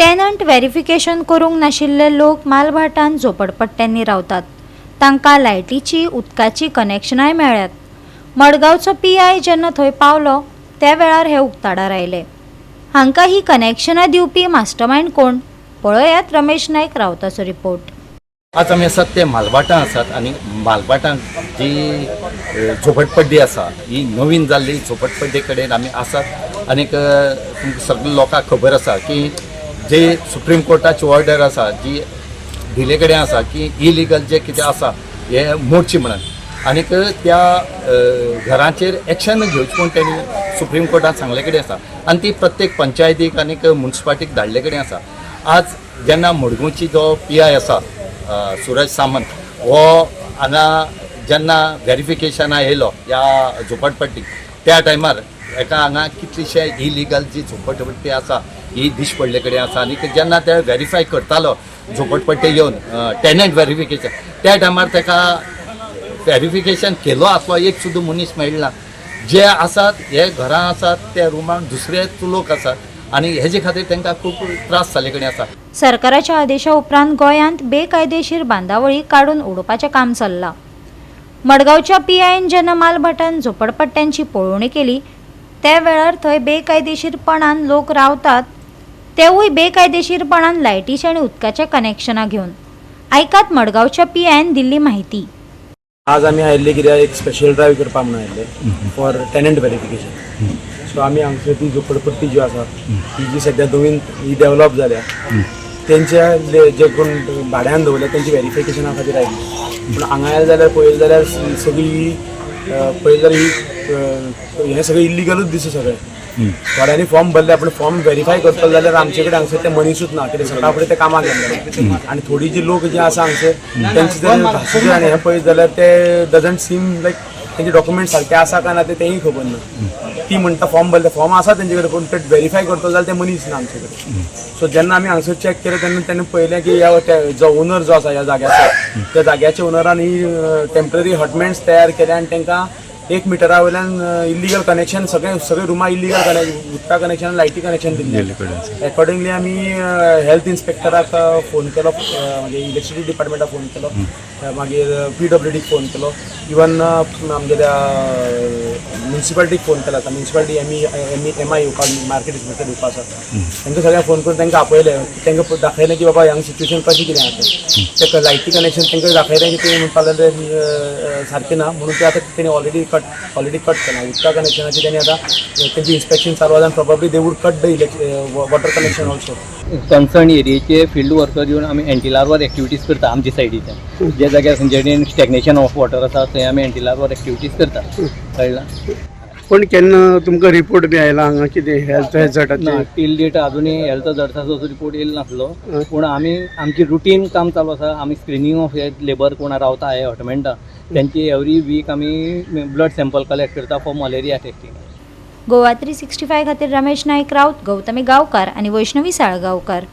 Tenant verification करूंक नाशिल्ले लोक मालभाटांत झोपडपट्ट्यांनी रावतात. तांकां लायटीची उदकाची कनेक्शनाय मेळ्ळ्यात. मडगांवचो PI जेन्ना थंय पावलो त्या वेळार हे उक्ताडार आयले. हांकां ही कनेक्शनां दिवपी मास्टरमाइंड कोण? पळयात रमेश नायक रावताचो रिपोर्ट. आज आमी आसात ते मालभाटां आसात आनी मालभाटांत जी झोपडपट्टी आसा ही नवीन जाल्ली झोपडपट्टे कडेन आमी आसात. आनीक तुमकां सगळ्या लोकांक खबर आसा की जे सुप्रीम कोर्टाची ऑर्डर आसा जी दिले कडेन आसा की इलिगल जे कितें आसा हे मोडची म्हणून आनीक त्या घरांचेर एक्शन घेवचें म्हूण तेणी सुप्रीम कोर्टान सांगले कडेन आसा आनी ती प्रत्येक पंचायतीक आनीक म्युनिसिपालिटीक धाडले कडेन आसा. आज जेन्ना मडगांवची जो PI आसा सूरज सामंत हो हांगा जेन्ना व्हेरिफिकेशना येयलो ह्या झोपडपट्टीक त्या टायमार एका हांगा कितलीशे इलिगल जी झोपडपट्टी आसा ही दिश पडले कडेन आसा आनी जेन्ना ते व्हेरीफाय करतालो झोपडपट्टी येवन टेनंट व्हेरिफिकेशन त्या टायमार ताका व्हेरिफिकेशन केलो आसलो एक सुद्दां मनीस मेळना. जे आसात हे घरां आसात त्या रुमान दुसरेच लोक आसात आनी हेजे खातीर तांकां खूब त्रास जाले कडेन आसा. सरकाराच्या आदेशा उपरांत गोंयांत बेकायदेशीर बांदावळी काडून उडोवपाचें काम चल्लां. मडगांवच्या PIन जेन्ना मालभाटांत झोपडपट्ट्यांची पळोवणी केली त्या वेळार थंय बेकायदेशीरपणान लोक रावतात, तेवूय बेकायदेशीरपणान लायटीचे आनी उदकाच्या कनेक्शनां घेवन. आयकात मडगांवच्या PIन दिल्ली माहिती. आज आमी आयिल्ले कित्याक एक स्पेशल ड्रायव्ह करपाक म्हणून आयिल्ले फॉर टेनंट व्हेरिफिकेशन. सो आमी हांगसर ती झोपडपट्टी ज्यो आसा ती जी सद्या नवीन ही डेवलप जाल्या तेंच्या जे कोण भाड्यान दवरल्या तेंची व्हेरिफिकेशना खातीर आयिल्ली. पूण हांगा आयले जाल्यार पळयलें जाल्यार सगळी पळयलें जाल्यार हें सगळें इल्लिगलूच दिसता सगळें. थोड्यांनी फॉर्म भरले पूण फॉर्म व्हेरीफाय करतलो जाल्यार आमचे कडेन हांगसर ते मनीसूच ना कित्याक सकाळ फुडें ते कामाक गेल्ले आनी थोडी जी लोक जे आसा हांगसर तेंचे जर भाशेचेर आनी हें पळयत जाल्यार ते डजंट सीम लायक तेंचे डॉक्युमेंट सारके आसा काय ना तेंय खबर ना. ती म्हणटा फॉर्म भरले फॉर्म आसा तेंचे कडेन पूण ते व्हेरीफाय करतलो जाल्यार ते मनीस ना आमचे कडेन. सो जेन्ना आमी हांगसर चॅक केलें तेन्ना तेणें पळयलें की ह्या जो ओनर जो आसा ह्या जाग्याचो त्या जाग्याच्या ओनरान ही टेम्पररी हटमेंट्स तयार केल्या आनी तांकां 1 मिटरा वयल्यान इल्लिगल कनेक्शन सगळे रुमा इल्लिगल उदका कनेक्शन लायटी कनेक्शन दिल्लें. अकॉर्डिंगली आमी हेल्थ इन्स्पेक्टराक फोन केलो, म्हणजे इलेक्ट्रिसिटी डिपार्टमेंटाक फोन केलो, मागीर PWDक फोन केलो, इवन आमगेल्या म्युनिसिपालिटीक फोन केला. म्युनिसिपालिटी MI येवपाक मार्केट इन्स्पेक्टर येवपाक आसा तांकां सगळ्यांक फोन करून तांकां आपयलें. तांकां दाखयलें की बाबा हांगा सिच्युएशन कशें कितें आसा तें लायटी कनेक्शन तांकां दाखयलें की ते म्हणपाक लागले सारकें ना म्हणून ते आतां तेणी ऑलरेडी कट केला. उदका कनेक्शनाची त्यांनी आता त्यांची इन्स्पेक्शन चालू आसा. Probably they would cut the water connection also. Concern एरियेचे फील्ड वर्कर येवन आमी एंटी लार्वर एक्टिविटीज करता आमच्या सायडीच्यान. जे जाग्यार जेणे स्टॅग्नेशन ऑफ वॉटर आसा थंय आमी एंटी लार्वर एक्टिविटीज करता. कळ्ळां? पण केन्ना तुमकां रिपोर्ट बी आयला हांगा कितें हेल्थ हॅजार्डाचे? ना, टील डेट अजूनय हेल्थ हॅजार्डाचो रिपोर्ट येयलो नासलो. पूण आमी आमची रुटीन काम चालू आसा. आमी स्क्रिनींग ऑफ हे लेबर कोण रावता हे हॉटमेंटा त्यांची एवरी वीक आमी ब्लड सॅम्पल कलेक्ट करता फॉर मलेरिया टेस्टिंग. गोवा 365 खातीर रमेश नायक रावत, गौतमी गांवकार आनी वैष्णवी साळगांवकार.